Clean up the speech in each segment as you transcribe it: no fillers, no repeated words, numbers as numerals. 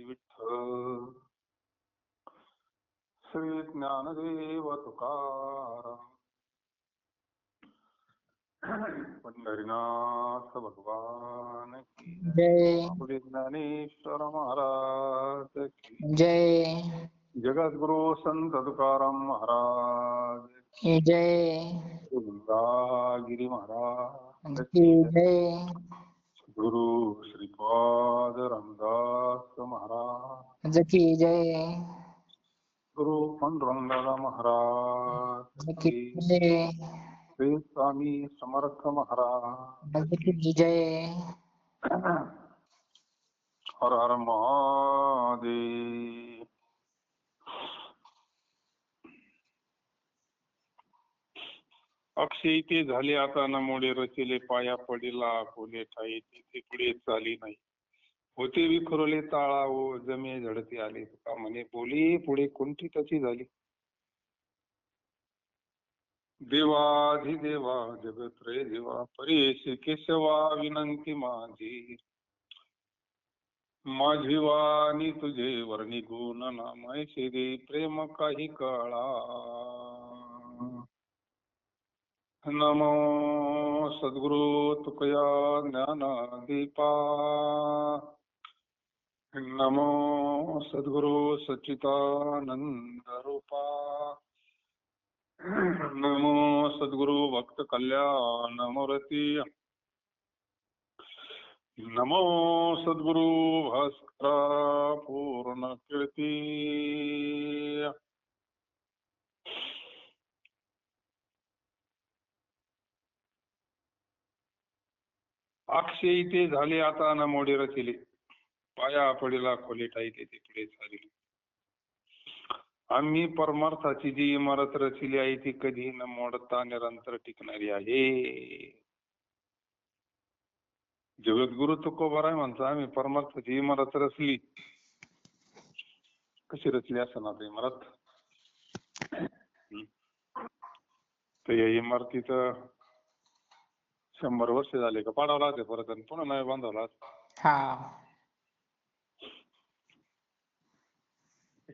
श्री विठ्ठल श्री ज्ञानदेव तुकाराम पंढरीनाथ भगवान की जय आपले ज्ञानेश्वर महाराज की जय जगद्गुरु संत तुकाराम महाराज जय गिरी महाराज की की जय गुरु श्रीपाद रामदास महाराज की जय गुरु पांडुरंगदादा महाराज की की जय श्री स्वामी समर्थ महाराज की की जय हर हर महादेव. अक्षय ते झाले आता न मोडे रचिले पाया पडिला कोले ठाई तिथे पुढे चाली नाही होते विखुरले ताळा ओ जमे झडते आले तुका म्हणे बोली पुढे कोणती तशी झाली. देवाधिदेवा जगत्रय देवा परेश केशवा विनंती माझी माझी वाणी तुझे वर्णी गुण नामायचे दे प्रेम काही काळा. नमो सद्गुरु तुकया ज्ञानदीपा नमो सद्गुरु सच्चिदानंद रूपा नमो सद्गुरु भक्त कल्याण मूर्ती नमो सद्गुरु भास्करा पूर्ण कीर्ती. अक्षय ते झाले आता न मोडे रचिले पाया पडिला खोले ठाई तेथे पुढे चालले. आम्ही परमार्थाची जी इमारत रचली आहे ती कधी न मोडता निरंतर टिकणारी आहे. जगद्गुरु तुकोबाराय म्हणता आम्ही परमार्थाची इमारत रचली. कशी रचली असं ना इमारत तर या इमारतीच 100 वर्ष झाले का पाडावं लागते परत आणि पुन्हा नाही बांधावं.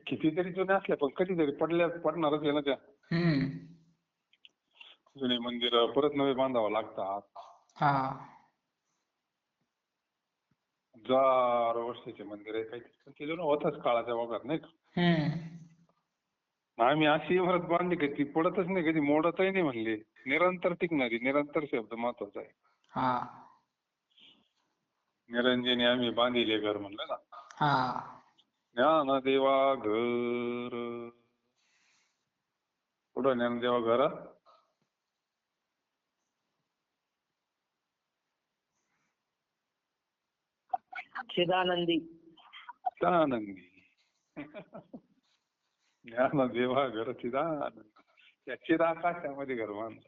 कितीतरी जुने असल्या पण कधीतरी पडणारच आहे ना त्या. जुने मंदिर परत नवे बांधावं लागतात. 1000 वर्षाचे मंदिर आहे काही ते जुनं होतच काळाच्या ओघात नाही का. आम्ही अशी इमारत बांधली की ती पडतच नाही कधी मोडतही नाही म्हणले. निरंतर टिकणारी निरंतर शब्द महत्वाचा आहे. निरंजनी आम्ही बांधिले घर म्हणलं ना. ज्ञानदेवा घर कुठं ज्ञानदेवा घर चिदानंदी ज्ञानदेवा घर चिदानंदी त्या चिदाकाशामध्ये घर बांधलं.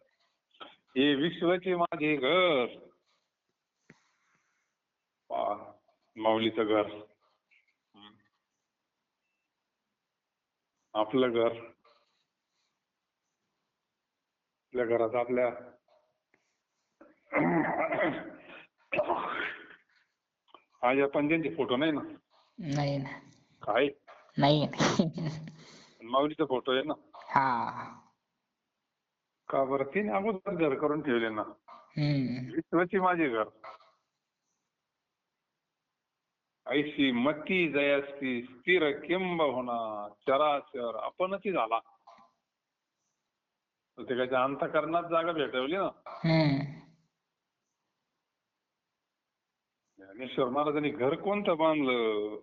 हे विश्वाचे माझे घर माऊलीचं घर आपलं घर. आपल्या घरात आपल्या आजा पंजांचे फोटो नाही ना. नाही ना काय नाही माऊलीचा फोटो आहे ना. का बरं तिने अगोदर घर करून ठेवले ना. विश्वाची माझे घर ऐशी मती जयस्ती स्थिर किंब होणार चराचर आपणच झाला. त्याच्या अंतःकरणात जागा भेटवली ना. ज्ञानेश्वर महाराजांनी घर कोणतं बांधलं.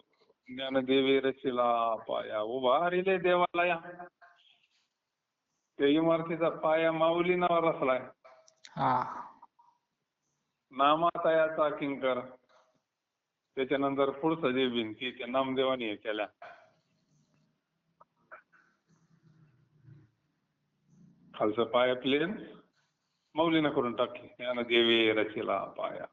ज्ञानदेवे रचिला पाया उभा रिले देवालया. त्या इमारतीचा पाया माऊली नावावर रचलाय. नामातयाचा किंकर. त्याच्यानंतर पुढचं जे भिंती त्या नामदेवानी केल्या. खालचं पाया प्लेन माऊलीनं करून टाकली. ज्ञानदेवे रचिला पाया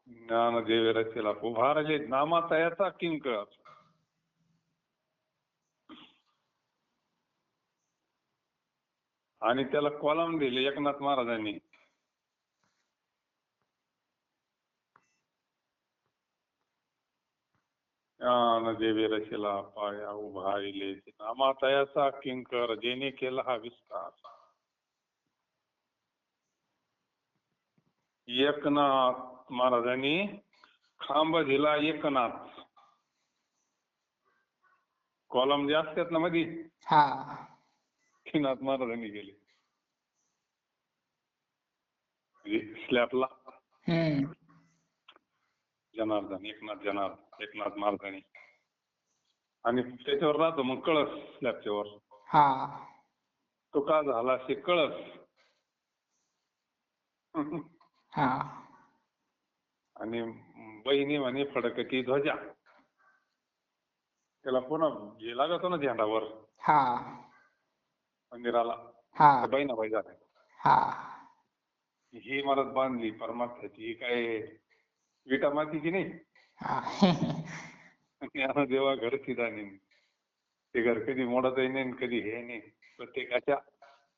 ज्ञानदेवे रचिला उभारले नामातयाचा किंकर. आणि त्याला कॉलम दिले एकनाथ महाराजांनी. देवी रशिला पाया उभा इले नामातयाचा किंकर जेने केला हा विस्तार. एकनाथ महाराजांनी खांब दिला एकनाथ. कॉलम जे असतात ना मध्ये हा नाथ महाराजांनी गेले स्लॅबला. जनार्दन एकनाथ महाराजांनी आणि त्याच्यावर राहतो मग कळस स्लॅबच्या वर. तो का झाला असे कळस. आणि बहिणी म्हणे फडकती ध्वजा. त्याला पुन्हा हे लागतो ना झेंडावर मंदिराला. बहिणाबाई झाल्या ही इमारत बांधली परमार्थाची. ही काय विटा मातीची नाही. देवा घरची जाणे ते घर कधी मोडतही नाही कधी हे नाही. प्रत्येकाच्या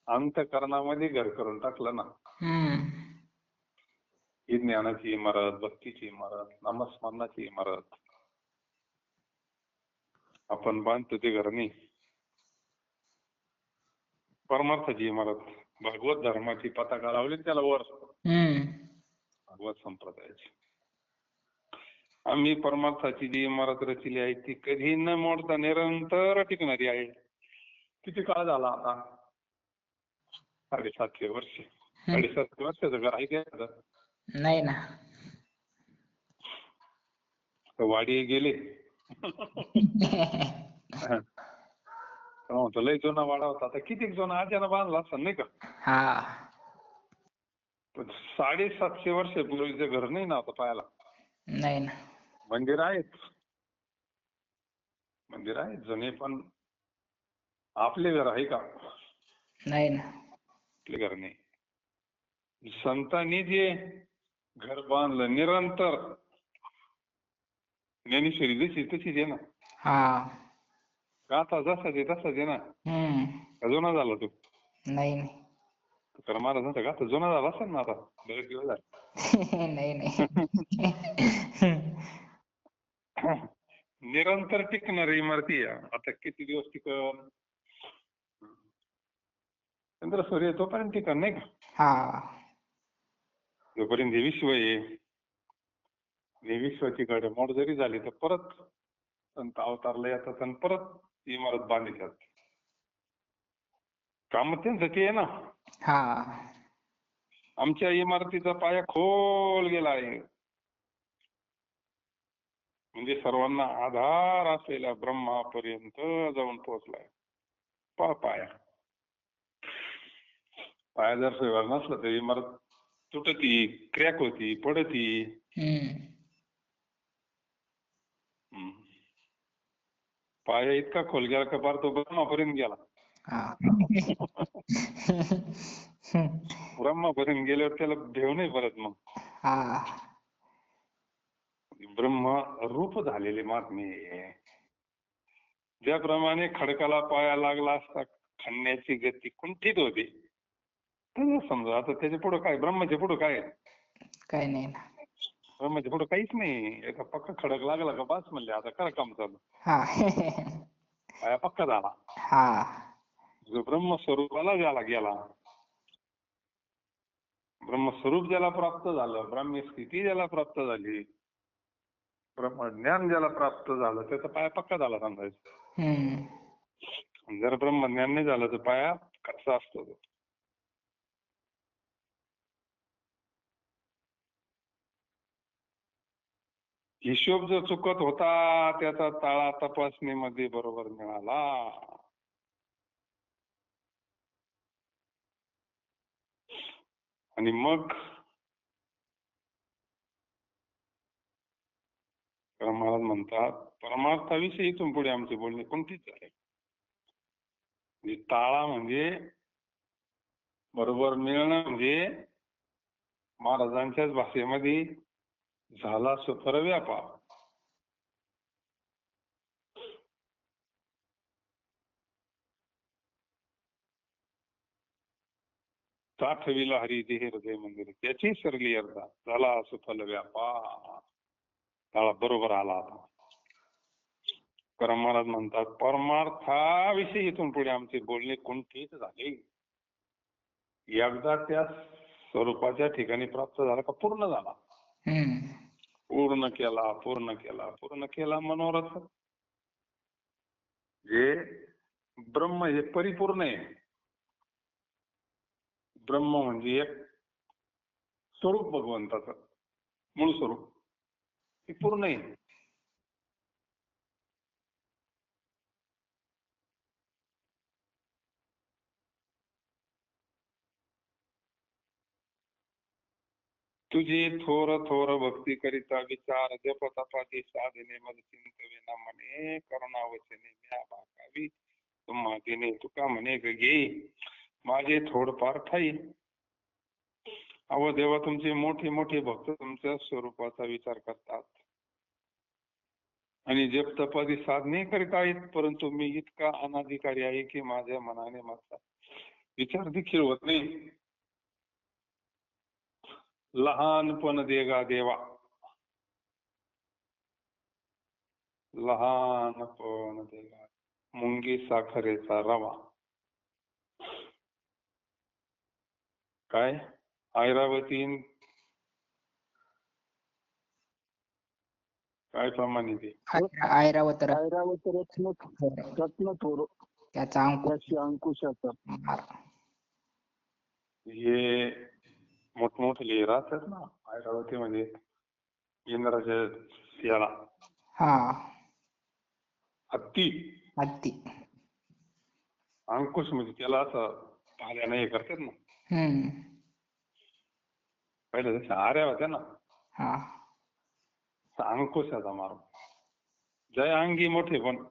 अंतःकरणामध्ये घर करून टाकलं ना. ही ज्ञानाची इमारत, भक्तीची इमारत, नामस्मरणाची इमारत आपण बांधतो ते घर नाही. परमार्थाची इमारत भागवत धर्माची पताका लावली त्याला वर. भागवत संप्रदायाची आम्ही परमार्थाची जी इमारत रचली आहे ती कधी न मोडता निरंतर टिकणारी आहे. किती काळ झाला आता? 750 वर्ष. 750 वर्षाचं घर आहे का? नाही ना. वाडी गेले लय जुना वाडा होता. आता किती जुना आज्यानं बांधला असं नाही का? 750 वर्षापूर्वीचं घर नाही ना आता पाहायला. नाही ना. मंदिर आहेत जुने पण आपले घर आहे का? नाही ना. आपले घर नाही. संतांनी जे घर बांधलं निरंतर ज्ञानेश्वरी जशी तशीच आहे ना. गाथा जसाच आहे ना. जुना झाला तू? नाही. तर महाराजांचा गाथा जुना झाला असेल ना आता बरेच दिवस झाले. नाही. निरंतर टिकणारी इमारती आहे. आता किती दिवस टिकल? चंद्र सूर्य तोपर्यंत टिकल नाही का? जोपर्यंत हे विश्व आहे. विश्वाची घडमोड जरी झाली तर परत संत अवतारला येतात आणि परत इमारत बांधतात. काम त्यांचं ते आहे ना. आमच्या इमारतीचा पाया खोल गेला आहे. म्हणजे सर्वांना आधार असलेल्या ब्रह्मापर्यंत जाऊन पोहोचलाय. पाया जर व्यवहार नसला तर इमारत तुटती, क्रॅक होती, पडती. पाया इतका खोल गेला का पार तो ब्रह्मापर्यंत गेला. ब्रह्मापर्यंत गेल्यावर त्याला भेव नाही परत मग. ब्रह्म रूप झालेले महात्मे. ज्याप्रमाणे खडकाला पाया लागला असता खणण्याची गती कुंठित होते. समजा आता त्याच्या पुढे काय? ब्रह्माच्या पुढे काय? काय नाही ना. ब्रह्माच्या पुढे काहीच नाही. एका पक्का खडक लागला का बस म्हणले आता करा काम चालू. पाया पक्का झाला. जो ब्रह्मस्वरूपाला ज्याला गेला, ब्रह्मस्वरूप ज्याला प्राप्त झालं, ब्राह्मी स्थिती ज्याला प्राप्त झाली, ब्रह्मज्ञान ज्याला प्राप्त झालं त्याचा पाया पक्का झाला समजायचं. जर ब्रह्मज्ञान नाही झालं तर पाया कसा असतो? हिशोब जो चुकत होता त्याचा ताळा तपासणीमध्ये बरोबर मिळाला. आणि मग महाराज म्हणतात परमार्थाविषयी इथून पुढे आमचे बोलणे कोणतीच आहे. ताळा म्हणजे बरोबर मिळणं म्हणजे महाराजांच्याच भाषेमध्ये झाला सुपर व्यापार. साठविला हरी ते हृदय मंदिर त्याची सरली अर्धा झाला सुफल व्यापार. ताळा बरोबर आला. तुकाराम महाराज म्हणतात परमार्थाविषयी इथून पुढे आमचे बोलणे कुंठित झाले. एकदा त्या स्वरूपाच्या ठिकाणी प्राप्त झाला का पूर्ण झाला. पूर्ण केला पूर्ण केला पूर्ण केला मनोरथ. जे ब्रह्म हे परिपूर्ण आहे. ब्रह्म म्हणजे एक स्वरूप भगवंताचं मूळ स्वरूप हे पूर्ण आहे. तुझे थोर थोर भक्ती करिता विचार जप तपाती साधने मद चिंतवे ना म्हणे करुणावचने म्या भागावी तुम्हा दिने तुका म्हणे गे माझे थोडफार ठाई. अहो देवा तुमचे मोठे मोठे भक्त तुमच्या स्वरूपाचा विचार करतात आणि जप तपाती साधने करीत आहेत, परंतु मी इतका अनाधिकारी आहे की माझ्या मनाने माझा विचार देखील होत नाही. लहानपण देगा देवा, लहानपण देगा मुंगी साखरेचा रवा. काय ऐरावतीन काय प्रमाणे ते ऐरावत रत्न थोर त्याचा अंकुशाचा हे मोठमोठे राहतात ना ऐरावती म्हणजे इंद्राच्या याला हत्ती हत्ती अंकुश म्हणजे त्याला असं पाल्यानं हे करतात ना. पहिले जशा आऱ्या होत्या ना अंकुशाचा मार्ग. जय अंगी मोठे पण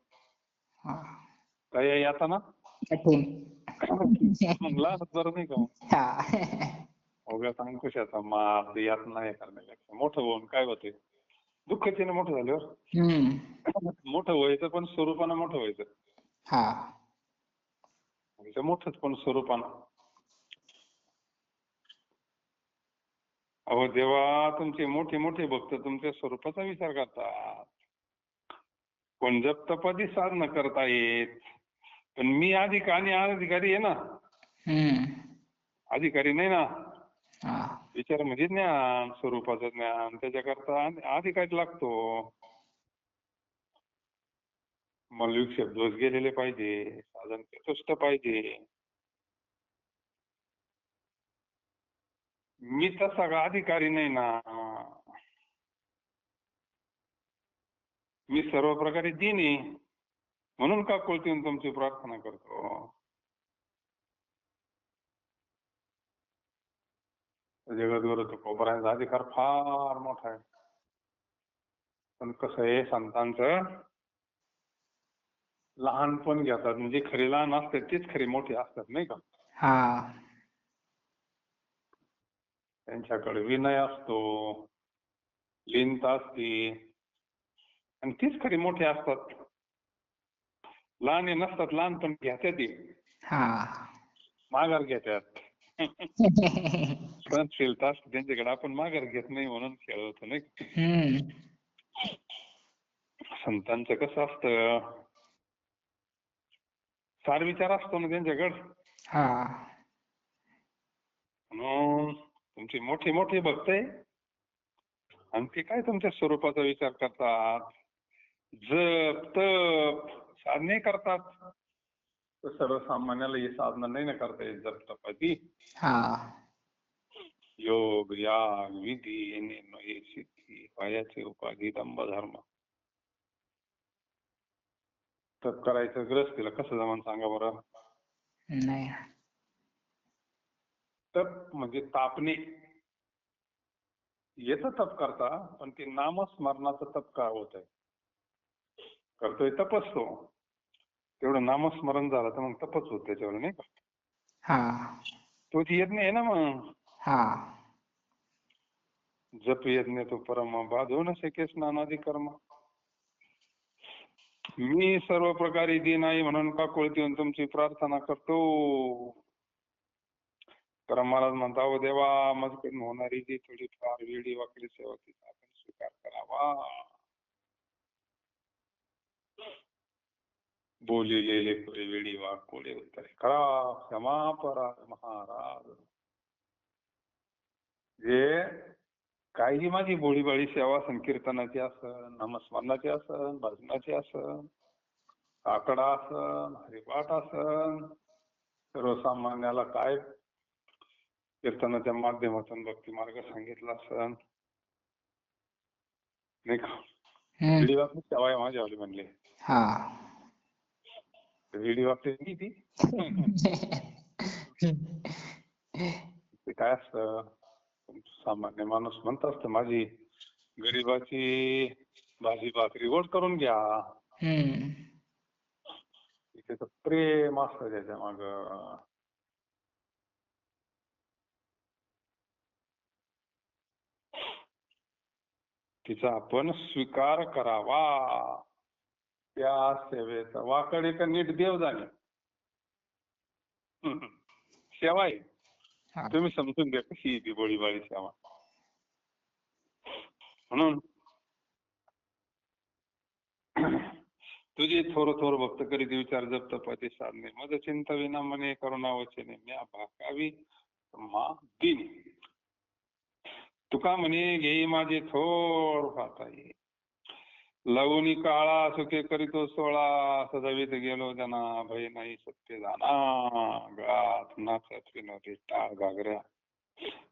काय आता ना मग लहानच बरं नाही का. उगाच अंकुशाचा मार्ग यात नाही करण्यापेक्षा मोठं होऊन काय होते दुःखच ना मोठं झाल्यावर. मोठं व्हायचं पण स्वरूपानं मोठं व्हायचं. मोठंच पण स्वरूपानं. अहो देवा तुमचे मोठे मोठे भक्त तुमच्या स्वरूपाचा विचार करतात, पण जप तपादी साधना करतायत. पण मी अधिकारी आहे ना, अधिकारी नाही ना. विचार म्हणजे ज्ञान, स्वरूपाचं ज्ञान, त्याच्याकरता अधिकारी लागतो. मला विक्षेप दोष गेलेले पाहिजे, साधन चतुष्ट पाहिजे. मी तसा का अधिकारी नाही ना. मी सर्व प्रकारे दीन आहे म्हणून का कुलतीन तुमची प्रार्थना करतो. जगद्गुरु तुकोबारायांचा अधिकार फार मोठा आहे. पण कसं आहे संतांचं लहानपण घेतात म्हणजे खरे लहान असतात तेच खरे मोठे असतात नाही का. त्यांच्याकडे विनय असतो, लीनता असते आणि तीच खरी मोठे असतात. लहान नसतात, लहानपण घेतात ते माघार घेतात. सहनशीलता असते त्यांच्याकडे, आपण माघार घेत नाही म्हणून खेळतो नाही. संतांचं कसं असतं सार विचार असतो ना त्यांच्याकडे. म्हणून तुमचे मोठे मोठे भक्त आहे आणि ते काय तुमच्या स्वरूपाचा विचार करतात, जप तप साधने करतात. सर्वसामान्याला ही साधना नाही ना करता येत जप तपाची. योग याग विधी निर्णय सिद्धी पायाचे उपाधी दंभ धर्म. तप करायचं ग्रस्तीला कसं जमान सांगा बरं. नाही. तप म्हणजे तापणे. येतं तप करता पण ते नामस्मरणाचं तप का होत आहे. करतोय तपच तो, तेवढं नामस्मरण झालं तर मग तपच होत त्याच्यावर नाही का. तोच यज्ञ आहे ना मग. जप यज्ञ तो परम बाधो न शके स्नानादी कर्म. मी सर्व प्रकारे दीन आहे म्हणून का कुळतीवून तुमची प्रार्थना करतो. तर महाराज म्हणता देवा माझ्याकडून होणारी जी थोडीफार वेळी वाकडी सेवा तिचा आपण स्वीकार करावा. बोलिलेले पुरे वेळी वाकोळे उत्तरे करा क्षमा परा महाराज. जे काही माझी भोळीभाळी सेवा संकीर्तनाची असन, नामस्मरणाची असन, भजनाची असन, काकडा असन, हरिपाठ असन, सर्वसामान्याला काय कीर्तनाच्या माध्यमातून भक्ती मार्ग सांगितला असन नाही का. वेडी वाकडी सेवा आहे माझ्यावाली म्हणले. हा. वेडी वाकडी नाही ती. ते काय असतं, सामान्य माणूस म्हणत असतं माझी गरिबाची भाजी भाकरी गोड करून घ्या. त्याचं प्रेम असतं त्याच्या माग. तिचा आपण स्वीकार करावा. त्या सेवेचा वाकडे का नीट देव जाणे सेवा आहे. तुम्ही समजून घ्या कशी ती भोळीभाळी सेवा. म्हणून तुझे थोर थोर भक्त करीत विचार जप तपाती साधने मज चिंता विना मने करुणा वचने म्या भाकावी मा दिनी. तुका म्हणे घेई माझे थोर भाताई लवणी काळा सुखे करीतो सोळा सजावीत गेलो जना भय नाही सत्य जाना गात नाचत विनोदी टाळ घागऱ्या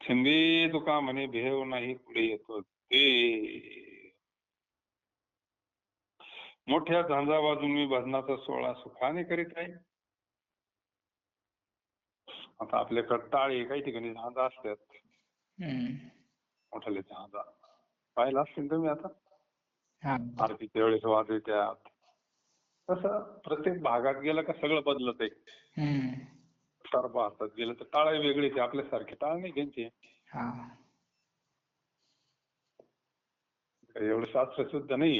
छंदी तुका म्हणे भेव नाही पुढे येतो ते. मोठ्या झांजा वाजून मी भजनाचा सोहळा सुखाने करीत आहे. आता आपल्याकडे टाळे काही ठिकाणी झांजा असतात मोठ्याले झांजा पाहिला असतील तुम्ही आता आरतीच्या वेळेस वाजवतात. तसं प्रत्येक भागात गेलं का सगळं बदलत आहे. तर भारतात गेलं तर टाळ वेगळीच आपल्यासारखे टाळ नाही त्यांचे. एवढं शास्त्र शुद्ध नाही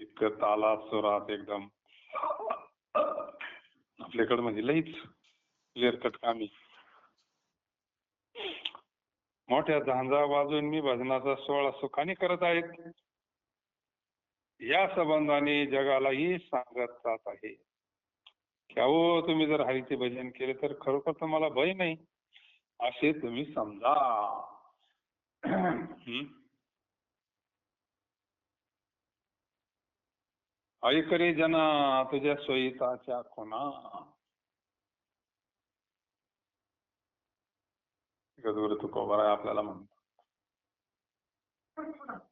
इतकं तालात सुरात एकदम आपल्याकडे म्हणजे लईच क्लिअरकट कामी. मोठ्या झांजा वाजून मी भजनाचा सोहळा सुखाने करत आहेत. या संबंधाने जगालाही सांगत जात आहे की अहो तुम्ही जर हरीचे भजन केले तर खरोखर तुम्हाला भय नाही असे तुम्ही समजा. ऐकरे जना तुझ्या सोयीताच्या खुणा. गदुर तुकोबरा आपल्याला म्हणतो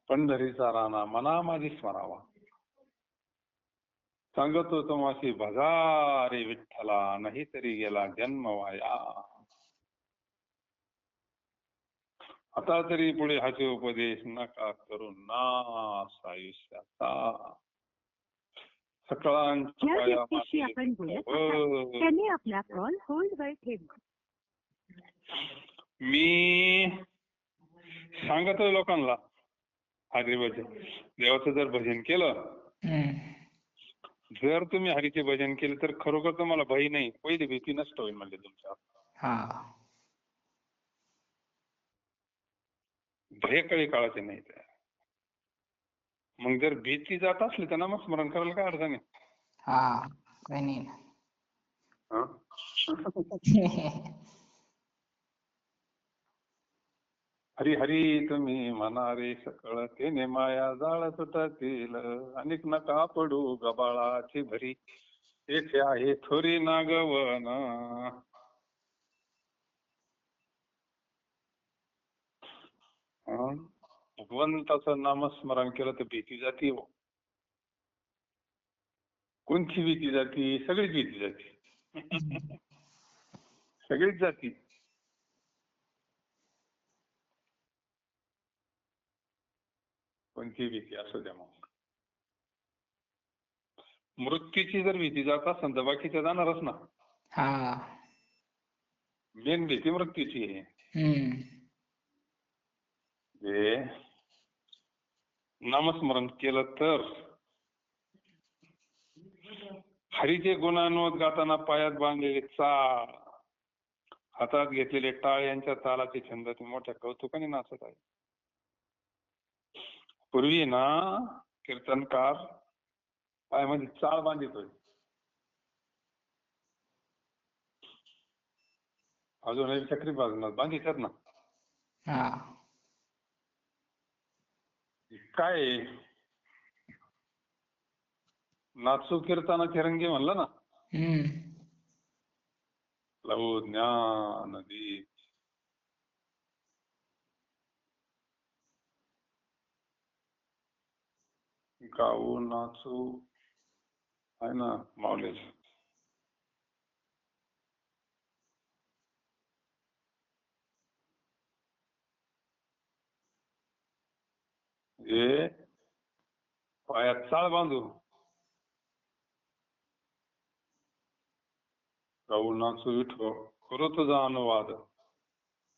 पंढरीचा राणा मना माझी स्मरावा. सांगतो तुम्हासी भजा रे विठ्ठला नाही तरी गेला जन्म वाया. आता तरी पुढे हाचे उपदेश नका करू नास आयुष्याचा. व्यक्तीशी आपण बोलत आहात त्यांनी आपला कॉल होल्डवर ठेवा. मी सांगतोय लोकांना हरी भजन देवाचं जर भजन केलं जर तुम्ही हरीचे भजन केले तर खरोखर तुम्हाला भय नाही पहिली भीती नष्ट होईल म्हणजे तुमच्या. भय कळी काळाचे नाही. मग जर भीती जात असली तर नामस्मरण करायला काय अडचण आहे. हरी हरी तुम्ही म्हणा रे सकळ तेने माया जाळ सुटतील अनेक नका पडू गबाळाची भरी येथे आहे थोरी नागवन. भगवंताचं नामस्मरण केलं तर भीती जाती. कोणती भीती जाती? सगळीच भीती जाती. सगळीच जाती. कोणती भीती असू द्या. मग मृत्यूची जर भीती जात असेल तर बाकीच्या जाणारच ना. मेन भीती मृत्यूची आहे. नामस्मरण केलं तर हरीचे गुणानुवाद गाताना पायात बांधलेले चाळ हातात घेतलेले टाळ यांच्या तालाचे छंद ते मोठ्या कौतुकाने नाचत आहे. पूर्वी ना कीर्तनकार पायामध्ये चाळ बांधितोय. अजूनही चक्री बांधितात ना. हा. काय आहे? नाचू कीर्तनाचे रंगी म्हणलं ना. लहू ज्ञान दीप गाऊ नाचू आहे ना माऊलीच. हे पायात चाळ बांधू गाऊ नाचू विठो करू तुझा अनुवाद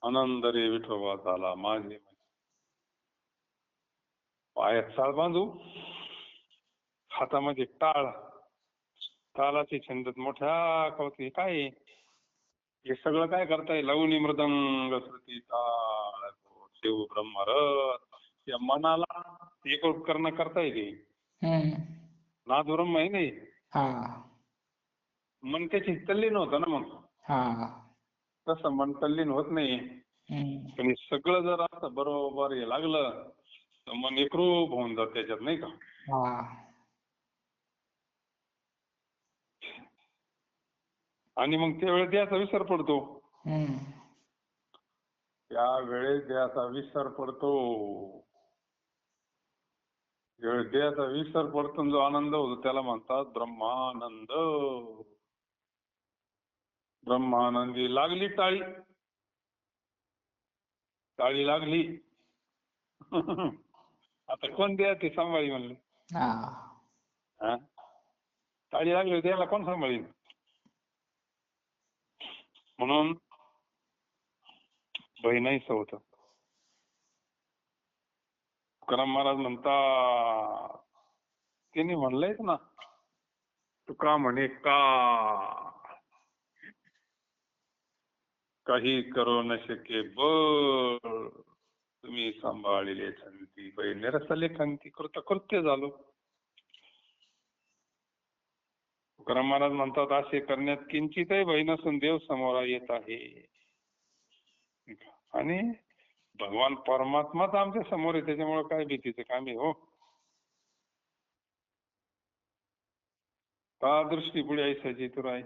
आनंद रे विठोबा झाला माझे. पायात चाळ बांधू हातामध्ये टाळ तालाची छंदत मोठ्या कवती काय हे सगळं काय करताय? लवणी मृदंग श्रुती टाळ शिव ब्रह्मरथ या मनाला एक उपकरण करताय ते. नाद ब्रह्म आहे नाही. मन त्याची तल्लीन होतं ना मग. तसं मन तल्लीन होत नाही. पण सगळं जर असं बरोबर हे लागलं तर मन एकरूप होऊन जात त्याच्यात नाही का. आणि मग त्यावेळेस द्यायचा विसर पडतो. त्यावेळेस द्यायचा विसर पडतो. ज्यावेळेस देहाचा विसर पडतो जो आनंद होतो त्याला म्हणतात ब्रह्मानंद. ब्रह्मानंदी लागली टाळी. टाळी लागली आता कोण द्या ते सांभाळी म्हणले. टाळी लागली त्याला कोण सांभाळीन. म्हणून बहिणाईचं होतं. तुकाराम महाराज म्हणतात त्यांनी म्हणलंयच ना तुका म्हणे का काही करू न शके बळ तुम्ही सांभाळले छंती बहीण रसले खंती कृत कृत्य झालो. तुकाराम महाराज म्हणतात असे करण्यात किंचितही भय नसून देव समोर येत आहे. आणि भगवान परमात्माच आमच्या समोर आहे त्याच्यामुळे काय भीतीचं काम आहे हो. का दृष्टी पुढे ऐसायची तुर आहे.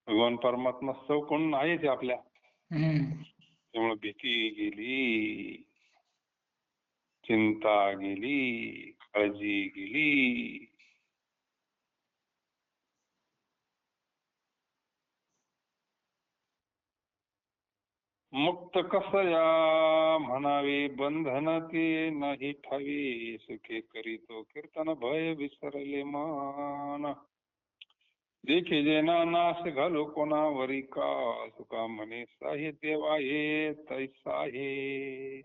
भगवान परमात्मा चौकोन आहे ते आपल्या. त्यामुळे भीती गेली, चिंता गेली, काळजी गेली. मुक्त कसया म्हणावे बंधन ते नाही ठावे सुखे करीतो कीर्तन भय विसरले मान. देखे जेना नाश घालो कोणावरी का सुका म्हणे साहे देवा हे तैसा हे.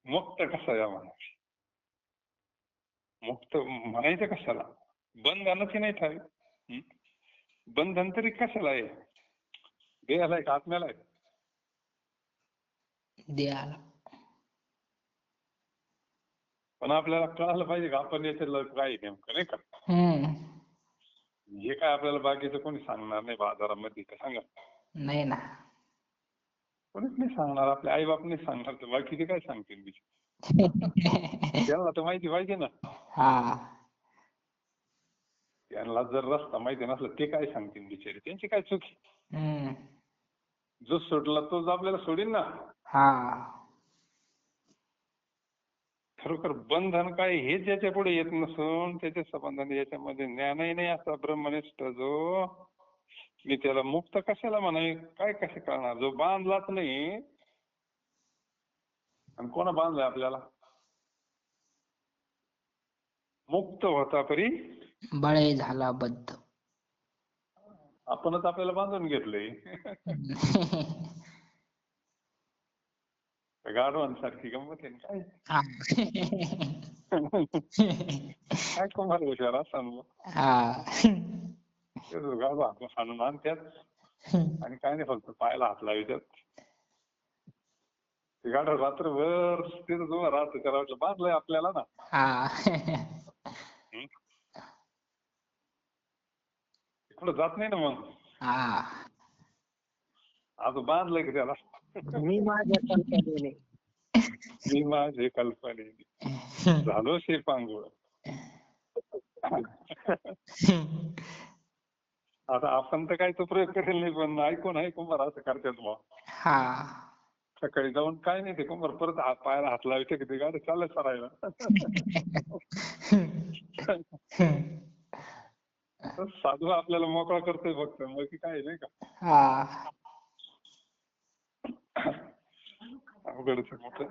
मुक्त कसया म्हणावे. मुक्त म्हणायचं कशाला. बंधनच नाही ठावे. बंधन तरी कशाला आहे. देहाला आहे का आत्म्याला आहे. देहाला. पण आपल्याला कळायला पाहिजे का आपण याच्यातलं काय नेमकं नाही का. हे काय आपल्याला बाकीचं कोणी सांगणार नाही बाजारामध्ये का सांगा. नाही ना. कोणीच नाही सांगणार. आपले आई बाप नाही सांगणार तर बाकीचे काय सांगतील बिचारे. त्यांना तर माहिती पाहिजे ना. त्यांना जर रस्ता माहिती नसला ते काय सांगतील बिचारे. त्यांची काय चुकी. जो सोडला तोच आपल्याला सोडील ना. खरोखर बंधन काय हेच याच्या पुढे येत नसून त्याच्या संबंधाने याच्यामध्ये ज्ञानही नाही असा ब्रह्मनिष्ठ जो मी त्याला मुक्त कशाला म्हणावे काय कसे करणार. जो बांधलाच नाही आणि कोणा बांधलाय आपल्याला. मुक्त होता परी बळे झाला बद्ध. आपणच आपल्याला बांधून घेतलंय. गाढवांसारखी गंमत आहे काय. काय कुमार हुशार असा गाढवा हाणून आणतात आणि काय नाही फक्त पायाला हात लावितात. ते गाडव रात्रभर तिथं उभं राहतं, त्याला वाटलं बांधलंय आपल्याला ना. हा. हं? कुठं जात नाही ना मग. हा. अजून बांधलंय का त्याला. मी माझ्या कल्पनेने. मी माझे कल्पनेने झालो शेपांगोळ. आता आपण तर काही तो प्रयोग करेल नाही, पण ऐकून कुंभार असं करतात मग. हा. सकाळी जाऊन काय नाही ते कुंभार परत पायाला हात लावायचे की ते गाडी चालत सरायला. साधू आपल्याला मोकळा करतोय फक्त, बाकी काय नाही का. हा. अवघडच आहे मोठं.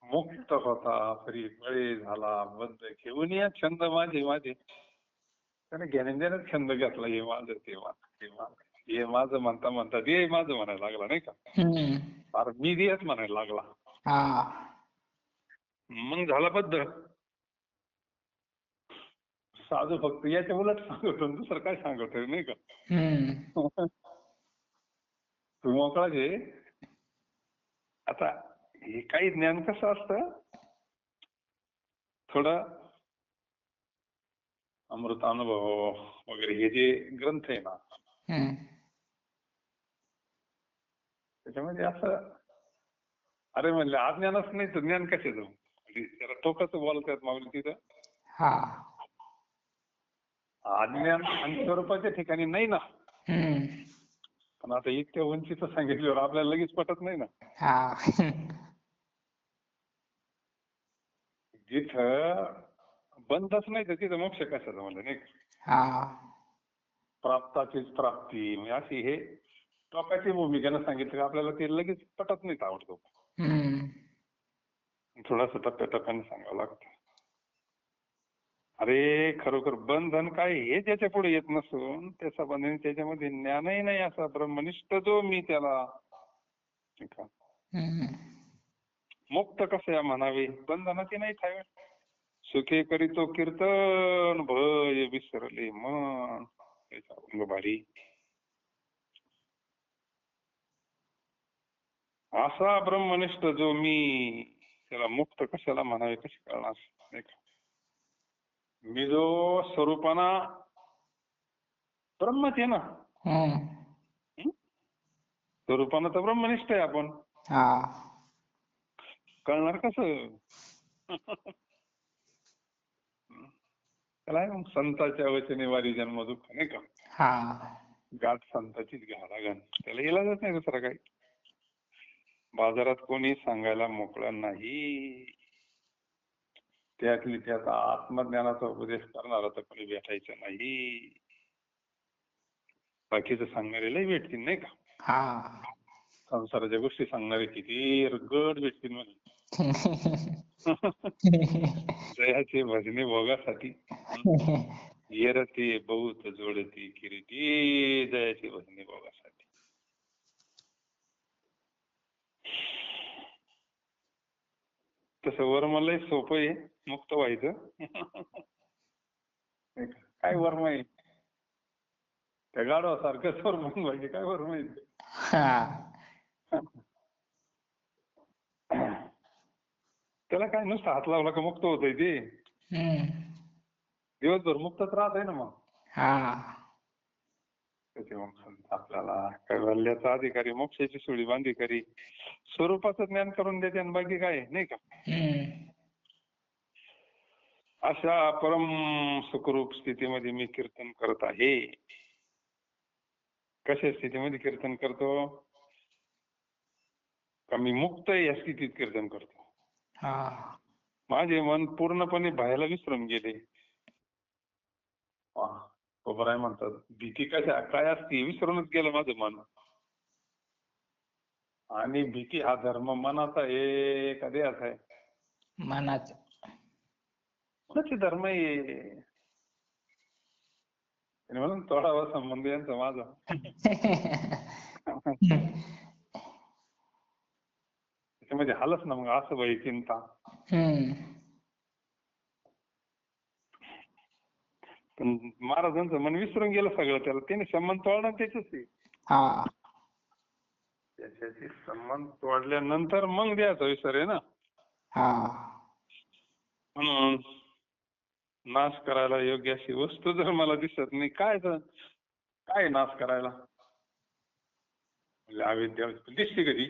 मुक्त होता परी बळी झाला बंद घेऊन या छंद माझे माझे. त्याने घेण्यादेण्यात छंद घेतला, हे माझं ते माझं ते माझं हे माझं म्हणता म्हणता दे माझं म्हणायला लागला नाही का. अरे मी देच म्हणायला लागला. हा. मग झाला बद्ध. साधू फक्त याच्या उलट सांगतो, दुसरं काय सांगतोय नाही का. तू मोकळा घे. आता हे काही ज्ञान कसं असतं, थोडं अमृतानुभव वगैरे हे जे ग्रंथ आहे ना, त्याच्यामध्ये असं अरे म्हणले अज्ञानच नाही तर ज्ञान कशाचं. जरा टोकाचं बोलतात माऊली तिथं. अज्ञान आणि स्वरूपाच्या ठिकाणी नाही ना. पण आता इतक्या उंचीचं सांगितल्यावर आपल्याला लगेच पटत नाही ना. जिथं बंधच नाही तर तिथं मोक्ष कशाचं म्हणलं नाही का. प्राप्ताचीच प्राप्ती म्हणजे अशी हे टोकाची भूमिकेनं सांगितलं आपल्याला ते लगेच पटत नाही आवडतो. थोडस टप्प्याटप्प्याने सांगावं लागतं. अरे खरोखर बंधन काय हे ज्याच्या पुढे येत नसून त्याचा बंधन त्याच्यामध्ये ज्ञानही नाही असा ब्रह्मनिष्ठ जो मी त्याला मुक्त कसं म्हणावे, बंधनाची नाही ठावे. सुखे करीतो कीर्तन भय विसरले मन भारी. असा ब्रह्मनिष्ठ जो मी त्याला मुक्त कशाला म्हणावे, कशी कळणार नाही का. मी जो स्वरूपाना ब्रह्मच आहे ना. स्वरूपानं तर ब्रह्मनिष्ठ आहे आपण. कळणार कसं. त्याला मग संतांच्या वचने वारी जन्म दुःख नाही का. गाठ संताचीच घ्यावं लागेल, त्याला इलाजच नाही दुसरा काही. बाजारात कोणी सांगायला मोकळा नाही. त्यातली त्यात आत्मज्ञानाचा उपदेश करणारा तर कोणी भेटायचं नाही. बाकीचं सांगणारे लय भेटतील नाही का. संसाराच्या गोष्टी सांगणारे किती गट भेटतील म्हणे. जयाचे भजने भोगासाठी येरते बहुत जोडती किरीटी जयाचे भजने भोगासाठी. तसं वर्म लय सोपं आहे मुक्त व्हायचं. काय वर्म आहे त्या गाढवासारखं वर्म व्हायचे, काय वर्म आहे. त्याला काय नुसतं हात लावला का मुक्त होतंय ते. दिवसभर मुक्तच राहत आहे ना मग. त्याचे मग आपल्याला कैवल्याचा अधिकारी मोक्षाची सुळी बांधी करी स्वरूपाचं ज्ञान करून देते आणि बाकी काय नाही का. अशा परम सुखरूप स्थितीमध्ये मी कीर्तन करत आहे. कशा स्थितीमध्ये कीर्तन करतो का मी मुक्त या स्थितीत कीर्तन करतो. माझे मन पूर्णपणे भयाला विसरून गेले. खबराय म्हणतात भीती कशा काय असते विसरूनच गेलं माझं मन. आणि भीती हा धर्म मनाचा आहे का देहाचा आहे. मनाचा. मनाची धर्म आहे म्हणून थोडावा संबंध यांचा माझा. त्याच्यामध्ये हालच ना मग असं बाई चिंता. पण महाराजांचं मन विसरून गेलं सगळं, त्याला त्याने संबंध तोडला त्याच्याच आहे. हा त्याच्याशी संबंध तोडल्यानंतर मग द्यायचा विसर आहे ना. हा म्हणून नाश करायला योग्य अशी वस्तू जर मला दिसत नाही, काय नाश करायला? म्हणजे अविद्या दिसते कधी?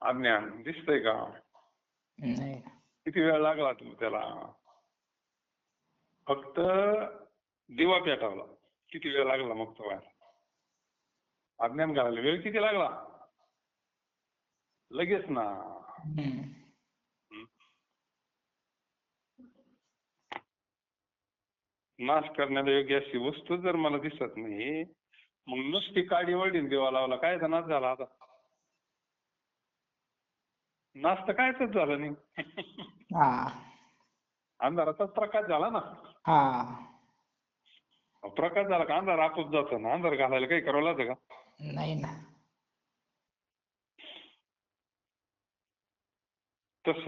अज्ञान दिसतंय का? नाही. किती वेळ लागला त्याला? फक्त दिवा पेटावला किती वेळ लागला मग तो व्हायला? अज्ञान घालायला वेळ किती लागला? लगेच ना. नाश करण्याला योग्य अशी वस्तू जर मला दिसत नाही, मग नुसती काडी वळीन दिवा लावला, काय नाश झाला? आता नाश तर कायच झालं नाही. अंधाराचाच प्रकाश झाला ना. प्रकाश झाला का अंधार आपोआप जातो ना. अंधार घालायला काही करावं लागतं का? नाही ना. तस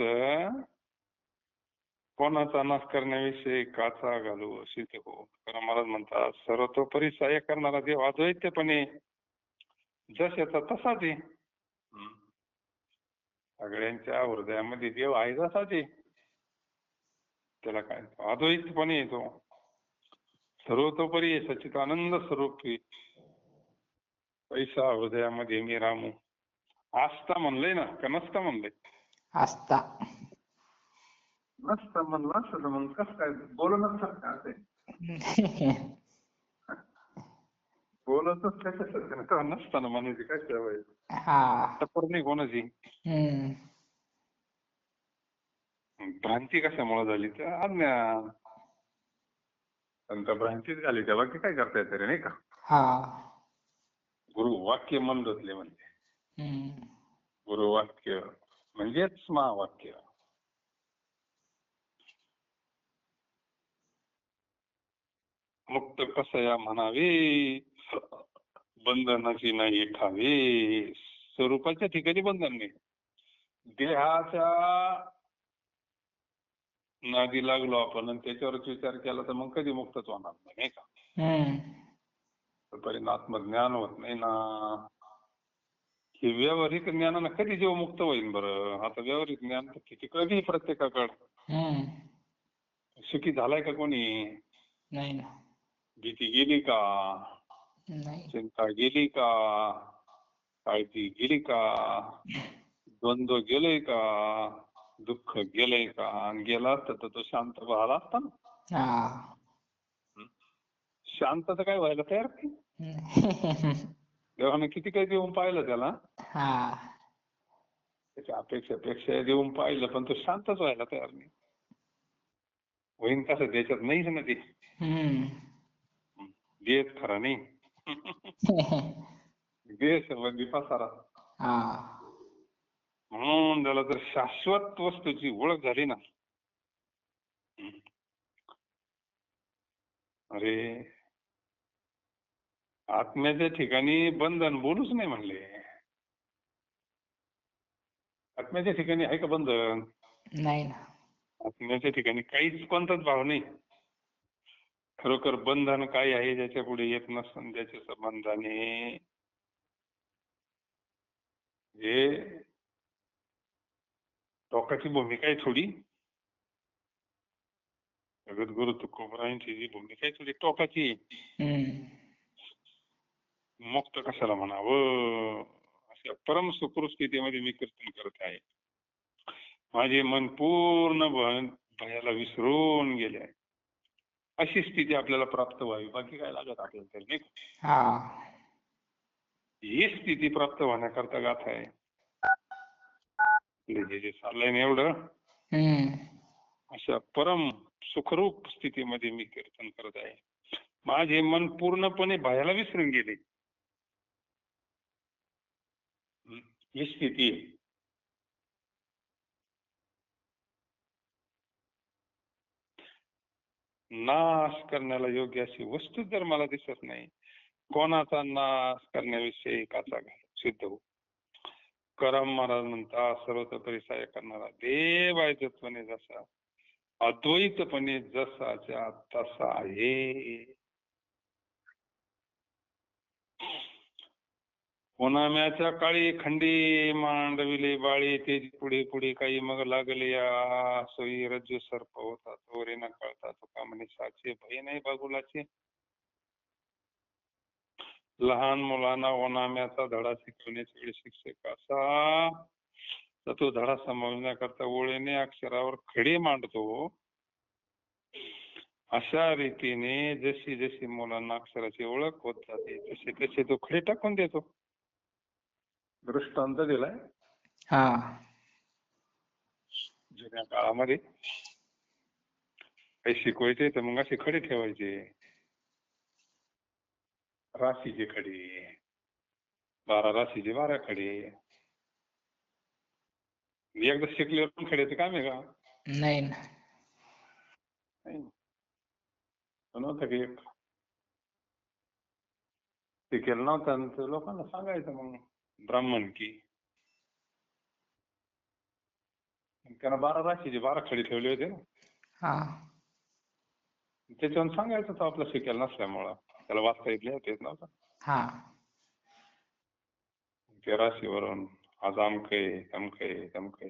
कोणाचा नाश करण्याविषयी काचा घालू अशी ते हो. कारण महाराज म्हणतात सर्वतोपरी सहाय्य करणारा देव अद्वैतपणे जशाचा तसाच आहे. सगळ्यांच्या हृदयामध्ये देव आहे तसाच आहे. त्याला काय अद्वैतपणे येतो. सर्वतोपरी सच्चिदानंद स्वरूप पैसा हृदयामध्ये मी रामू. आस्था म्हणलंय ना का नसता म्हणलंय? आस्था. नसता म्हणलं असतं मग कसं काय बोलणच का ते? बोलतच कशासाठी? नसताना म्हणायची काय सवय? टप्पर नाही कोणाची. भ्रांती कशामुळे झाली? तर अज्ञान. भ्रांतीच झाली त्या बाकी काय करता येत रे, नाही का? गुरु वाक्य मन धुतले म्हणजे. गुरुवाक्य म्हणजेच महावाक्य. मुक्त कसया म्हणावे, बंधनाची नाही ठावे. स्वरूपाच्या ठिकाणी बंधन नाही. देहाच्या नादी लागलो आपण आणि त्याच्यावरच विचार केला तर मग कधी मुक्तच होणार नाही का? पर्यंत आत्मज्ञान होत नाही ना. हे व्यावहारिक ज्ञानानं कधी जीव मुक्त होईल बरं? आता व्यावहारिक ज्ञान तर किती कधी प्रत्येकाकडं. सुखी झालाय का कोणी? नाही ना. भीती गेली का? चिंता गेली का? काळजी गेली का? द्वंद्व गेलंय का? दुःख गेलंय का? आणि गेला असता तर तो शांत व्हायला असता ना. शांत तर काय व्हायला तयार नाही. देवाने किती काही देऊन पाहिलं त्याला. त्याच्या अपेक्षापेक्षा देऊन पाहिलं पण तो शांतच व्हायला तयार नाही. होईन कसं? त्याच्यात नाहीच ना ते. देत खरा नाही. दे संबंधी पसारा. म्हणून त्याला जर शाश्वत वस्तूची ओळख झाली ना, अरे आत्म्याच्या ठिकाणी बंधन बोलूच नाही म्हणले. आत्म्याच्या ठिकाणी आहे का बंधन? नाही ना. आत्म्याच्या ठिकाणी काहीच कोणताच भाव नाही. खरोखर बंधन काय आहे ज्याच्या पुढे येत नसून ज्याच्या संबंधाने हे टोकाची भूमिका आहे थोडी. जगद्गुरु तुकोबरायांची जी भूमिका आहे थोडी टोकाची. मुक्त कशाला म्हणावं? अशा परम सुखरूप स्थितीमध्ये मी कीर्तन करत आहे. माझे मन पूर्ण भयाला विसरून गेले आहे. अशी स्थिती आपल्याला प्राप्त व्हावी, बाकी काय लागत आपल्याला तर नाही. ही स्थिती प्राप्त होण्याकरता गाथा आहे. जे चाललंय ना एवढं, अशा परम सुखरूप स्थितीमध्ये मी कीर्तन करत आहे. माझे मन पूर्णपणे भयाला विसरून गेले. ही स्थिती आहे. नाश करण्याला योग्य अशी वस्तू जर मला दिसत नाही, कोणाचा नाश करण्याविषयी काचा घालू सिद्ध हो. करम महाराज म्हणतात सर्वतोपरी सहाय्य करणारा देव आहे तत्वने जसा, अद्वैतपणे जसाच्या तसा आहे. ओनाम्याच्या काळी खंडी मांडविले बाळी, तेजी पुढे पुढे काही मग लागले या सोयी रज्जू सर्प होता चोरे न कळता तुका म्हणे साचे भय नाही बागुलाचे. लहान मुलांना ओनाम्याचा धडा शिकवण्याच्या वेळी शिक्षक असा तर तो धडा समजण्याकरता ओळीने अक्षरावर खडे मांडतो. अशा रीतीने जशी जशी मुलांना अक्षराची ओळख होत जाते तसे तसे तो खडे टाकून देतो. दृष्टांत दिलाय हा जुन्या काळामध्ये. काही शिकवायचे तर मग असे खडे ठेवायचे, राशीचे खडे, 12 राशीचे 12 खडे. एकदा शिकल्यावर पण खड्याचं काम आहे का? नाही ना. नव्हतं की एक ते केलं नव्हतं तर लोकांना सांगायचं मग ब्राह्मण की त्यानं 12 राशीचे 12 खडे ठेवले होते ना. हा त्याच्यावर सांगायचं तो आपला शिकेल नसल्यामुळं त्याला वाचता येत नव्हतं. हा त्या राशीवरून आज अमकय तमकय तमकय.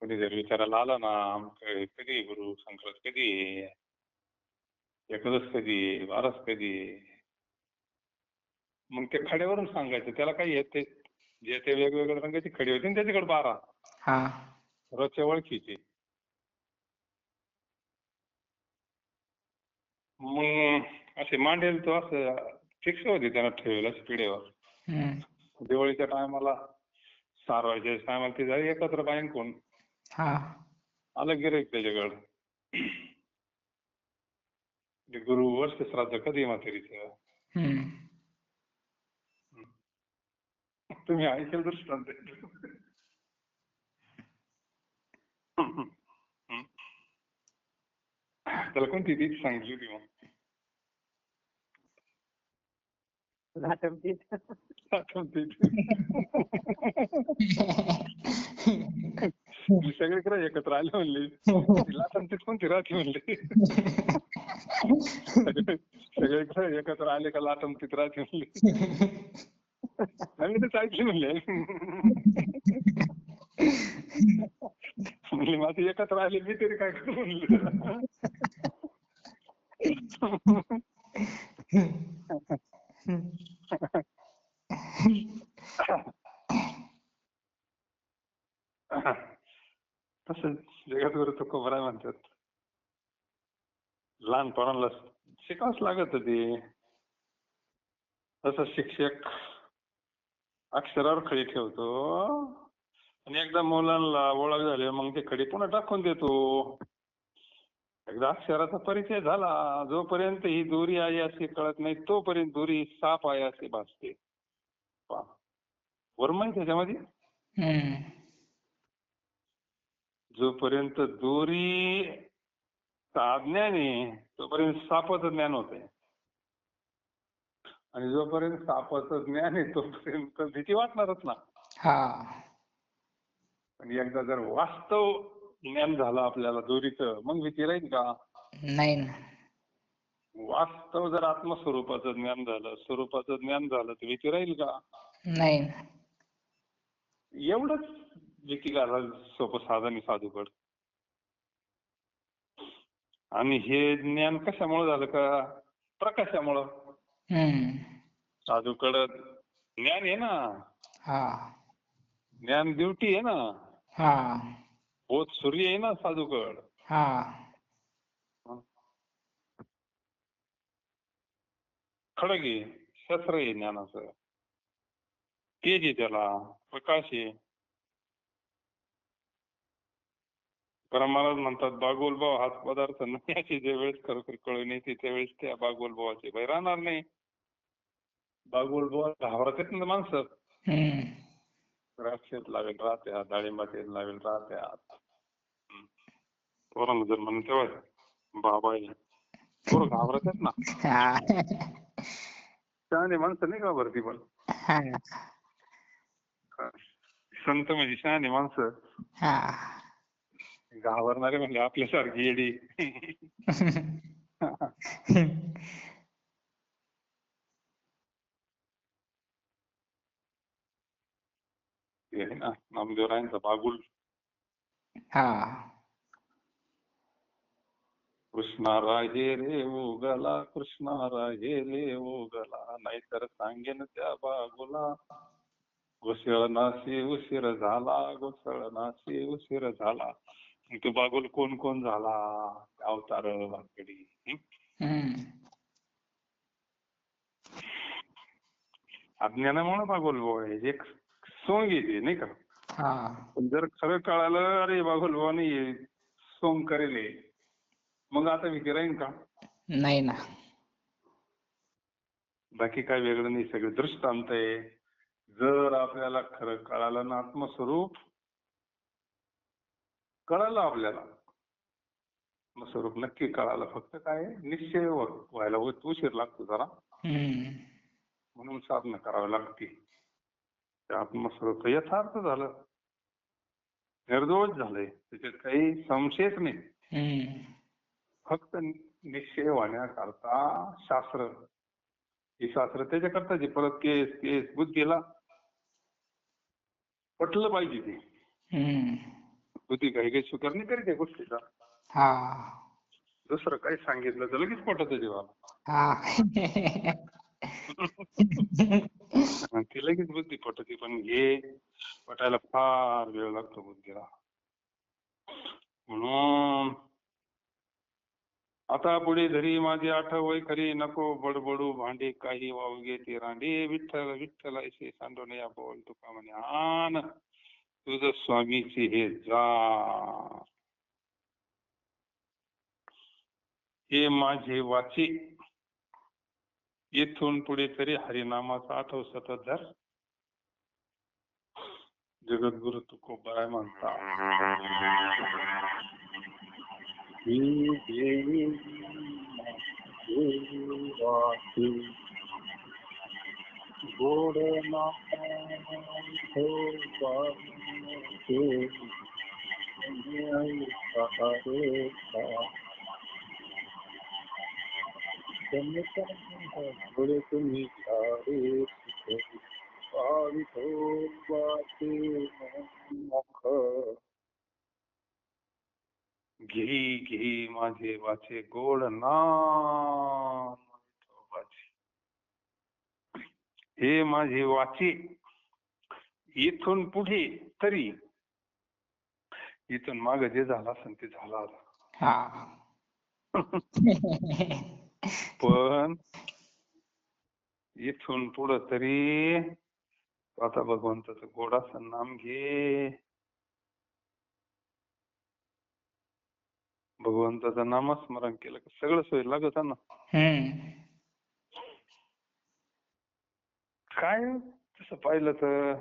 कधी जर विचारायला आलं ना अमकय कधी गुरु संक्रांत कधी आहे, एकादश कधी आहे, बारस कधी आहे, मग ते खड्यावरून सांगायचं. त्याला काही येते जे ते वेगवेगळ्या रंगाची खडी होती ना त्याच्याकडे 12 हा रोजच्या ओळखीचे. मग असे मांडेल तो असं फिक्स होते त्याला ठेवलं असं पिढेवर. दिवाळीच्या टायमाला सारवायच्या टायमाला ते झाले एकत्र बायंकून हा आलं गिऱ्हाईक त्याच्याकडं. गुरु वर्ष श्राद्ध कधी म्हातारीचं तुम्ही ऐकेल दृष्टांत. त्याला कोणती तीच सांगितली होती मग? लाटमटीत. सगळीकडे एकत्र आले म्हणले. लाटमटीत कोणती राहते म्हणले. सगळीकडे एकत्र आले का लाटमटीत राहते म्हणले. आम्ही तेच ऐकले म्हणले. म्हणले माझे एकत्र आले मी तरी काय करू म्हणलं. तसंच जगात तुकोबराय म्हणतात लहानपणाला शिकावंच लागत ते. तसं शिक्षक अक्षरावर खडी ठेवतो आणि एकदा मुलांना ओळख झाली मग ते खडी पुन्हा टाकून देतो. एकदा अक्षराचा परिचय झाला जोपर्यंत ही दोरी आहे असे कळत नाही तोपर्यंत दोरी साप आहे असे भासते. वर्म त्याच्यामध्ये जोपर्यंत दोरी ज्ञान आहे तोपर्यंत सापाचं ज्ञान होत आहे आणि जोपर्यंत सापाचं ज्ञान आहे तोपर्यंत भीती वाटणारच ना. पण एकदा जर वास्तव ज्ञान झालं आपल्याला दोरीचं मग भीती राहील का? नाही ना. वास्तव जर आत्मस्वरूपाचं ज्ञान झालं स्वरूपाचं ज्ञान झालं तर भीती राहील का? नाही ना. एवढंच भीती घालायला सोपं साधन साधूकड. आणि हे ज्ञान कशामुळे झालं का? प्रकाशामुळं. साधूकड ज्ञान आहे ना, ज्ञान ड्युटी आहे ना, बोध सूर्य आहे ना साधूकड. खडग आहे, शस्त्र आहे ज्ञानाचं, तेज आहे त्याला, प्रकाश आहे. महाराज म्हणतात बागोलभाव हाच पदार्थ नाही अशी जे वेळेस खरोखर कळून येते त्यावेळेस त्या बागोलभावाचे भय राहणार नाही. बागोलभाव घाबरतात ना माणसं. द्राक्षात लावेल राहत्या, डाळिंबात लावेल राहत्या. पोरांना जर म्हणून तेव्हा बाबा आहे पोरं घाबरतात ना. शहाणे माणसं नाही घाबरती पण संत म्हणजे शहाणे माणसं. घाबरणारे म्हणजे आपल्यासारखी येडी. ते आहे ना नामदेवरायांचा बागुल. हा. कृष्णा राजे रे उगला, कृष्णा राजे रे उगला, नाहीतर सांगेन त्या बागुला, घुसळणाशी उशीर झाला, घुसळणाशी उशीर झाला. मग तो बागुल कोण कोण झाला? अवतार वाकडी. अज्ञानामुळे बागुल आहे, एक सोंग येते नाही का. पण जर खरं कळालं अरे बागुल नाही सोंग करेल, मग आता भीती राहील का? नाही ना. बाकी काय वेगळं नाही, सगळे दृष्टांत आहे. जर आपल्याला खरं कळालं ना आत्मस्वरूप कळालं, आपल्याला आत्मस्वरूप नक्की कळालं, फक्त काय निश्चय व्हायला उशीर लागतो जरा, म्हणून साधना करावी लागते. ते आत्मस्वरूप यथार्थ झालं, निर्दोष झालंय, त्याच्यात काही संशयच नाही. फक्त निश्चय होण्याकरता शास्त्र, ही शास्त्र त्याच्याकरता जे परत केस बुद्धीला पटलं पाहिजे. ते बुद्धी काही स्वीकार नाही करीत त्या गोष्टीचा. दुसरं काही सांगितलं तर लगेच पटत जीवाला. ती लगेच बुद्धी पटते, पण हे पटायला फार वेळ लागतो बुद्धीला. म्हणून आता पुढे धरी माझी आठवय खरी, नको बडबडू भांडे काही वाहू घेते रांडे, विठ्ठल विठ्ठल ऐसे सांडोनिया बोल तुका म्हणे आन, तुझ स्वामीचे हे जा. हे माझे वाचे, येथून पुढे तरी हरिनामाचा आठव सतत धर. जगद्गुरु तुकोबाराय म्हणता, गोड तुम्ही घे घे माझे वाचे गोड नाम. हे माझे वाचे, इथून पुढे तरी, इथून मागे जे झालं असेल ते झालं. पण इथून पुढं तरी आता भगवंताचं गोडाचं नाम घे. भगवंताचं नामस्मरण केलं की सगळं सोय लागत ना. काय तसं पाहिलं तर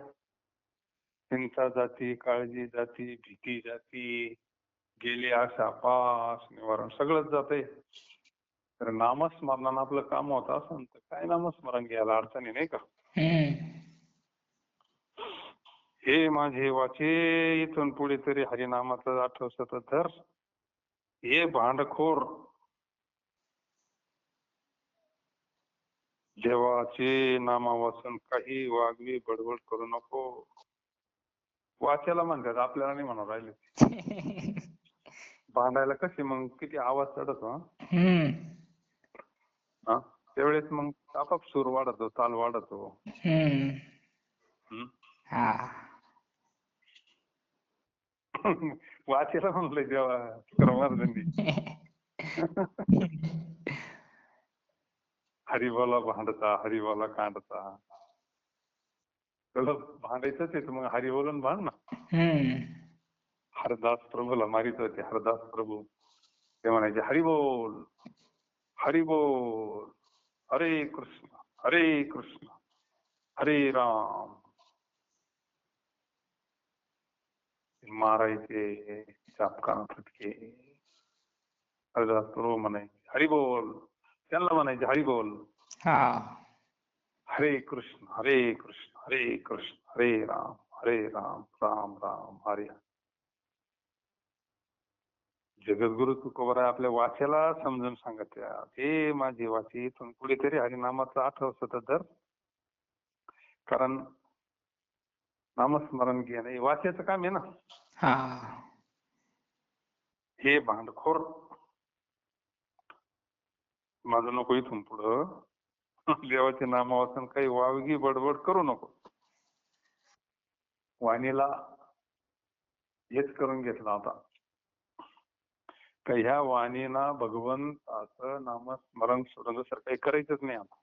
चिंता जाती, काळजी जाती, भीती जाती, गेली आशा पास निवारण सगळंच जाते. तर नामस्मरणानं आपलं काम होत असं तर काय नामस्मरण घ्यायला अडचणी नाही का. हे माझे वाचे, इथून पुढे तरी हरिनामाचं आठव सतत धर. हे भांडखोर देवाचे नामा वाचून काही वागवी बडबड करू नको. वाचायला म्हणतात, आपल्याला नाही म्हणून राहिले. भांडायला कशी मग किती आवाज चढतो. त्यावेळेस मग आपाप सूर वाढतो, ताल वाढतो. वाचायला म्हणलंय देवा क्रमार्जनी. हरिबोला भांडता, हरिबोला कांडता. तुला भांडायचंच आहे मग हरी बोलून भांड ना. हरदास प्रभूला मारित होते. हरदास प्रभू ते म्हणायचे हरिबोल हरिबोल, हरे कृष्ण हरे राम. मारायचे चापकान फटके. हरदास प्रभू म्हणायचे हरिबोल, त्यांना म्हणायचे हरिबोल. हरे कृष्ण हरे कृष्ण हरे राम राम राम हरे. जगद्गुरु तुकोबाराय आपल्या वाच्याला समजून सांगत, हे माझी वाची, इथून पुढे तरी हरिनामाचा आठव सतत धर. कारण नामस्मरण घेणं हे वाच्याचं काम आहे ना. हा. हे भांडखोर माझं नको इथून पुढं देवाचे नाम वाचून काही वावगी बडबड करू नको. वाणीला हेच करून घेतलं आता का ह्या वाणीना भगवंताचं नामस्मरण सोडून दुसरं काही करायचंच नाही आता.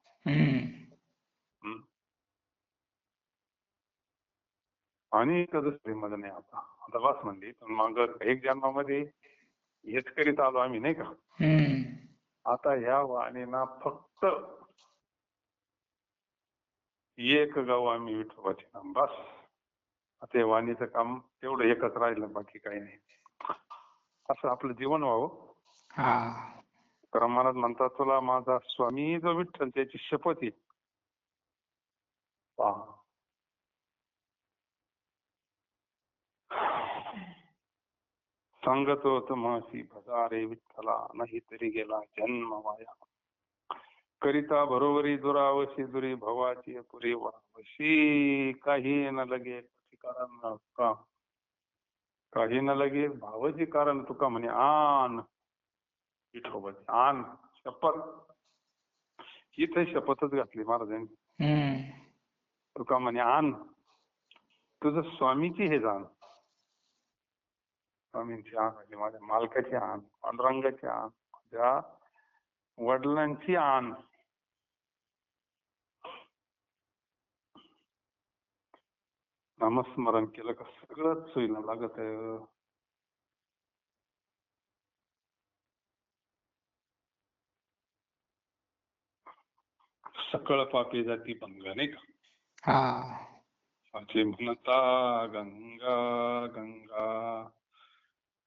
आणि दुसरी मध्ये नाही आता. आता बस म्हणली मग एक जन्मामध्ये हेच करीत आलो आम्ही नाही का. आता ह्या वाणीना फक्त एक गाव आम्ही विठोबाचे नाम बस. आता हे वाणीचं काम तेवढं एकच राहिलं बाकी काही नाही. असं आपलं जीवन व्हावं. तर महाराज म्हणतात तुला माझा स्वामी जो विठ्ठल त्याची शपथ आहे. पहा सांगत होत मासी भजारे विठ्ठला नाही तरी गेला जन्म वाया. करिता बरोबरी दुरावशी दुरी भवाची पुरी वावशी. काही न लगे कारण का काही न लगे भावाची कारण तुका म्हणे आन विठोबाची आन शपथ. इथे शपथच घातली महाराजांनी. तुका म्हणे आन तुझं स्वामीची हे जाण. स्वामींची आण म्हणजे माझ्या मालकाची आण, पांडुरंगाची आण, माझ्या वडिलांची आण. नामस्मरण केलं का सगळंच सोयीला लागत आहे. सकळ पापी जाती भंग नाही का. असे म्हणता गंगा गंगा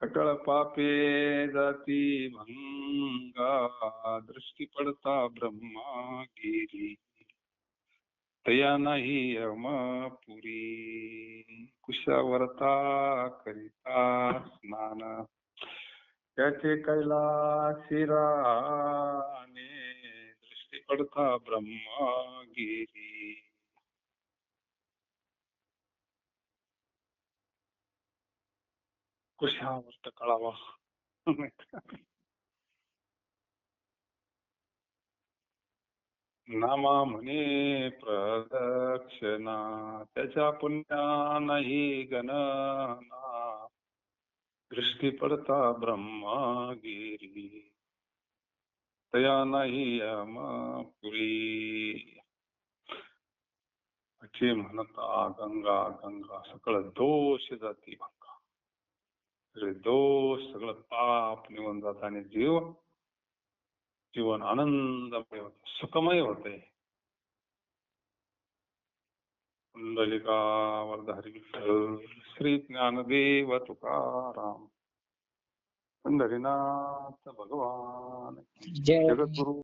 सकळ पापे जाती भंगा. दृष्टी पडता ब्रह्मागिरी तया नाही यमपुरी. कुशावरता करिता स्नान त्याचे कैलासी राणे. दृष्टी पडता ब्रह्मागिरी. कुशावर्त कळावा. नामा म्हणे प्रदक्षिणा त्याच्या पुण्या नाही गणना. दृष्टी पडता ब्रह्मगिरी तया नाही यमपुरी. असे म्हणता गंगा गंगा सकळ दोष जाती भंगा. सगळे दोष सगळं पाप निघून जात आणि जीवन आनंदमय होत सुखमय होते. कुंडलिका वरद हरी विठ्ठल श्री ज्ञानदेव तुकाराम पंढरीनाथ भगवान जय जगद्गुरु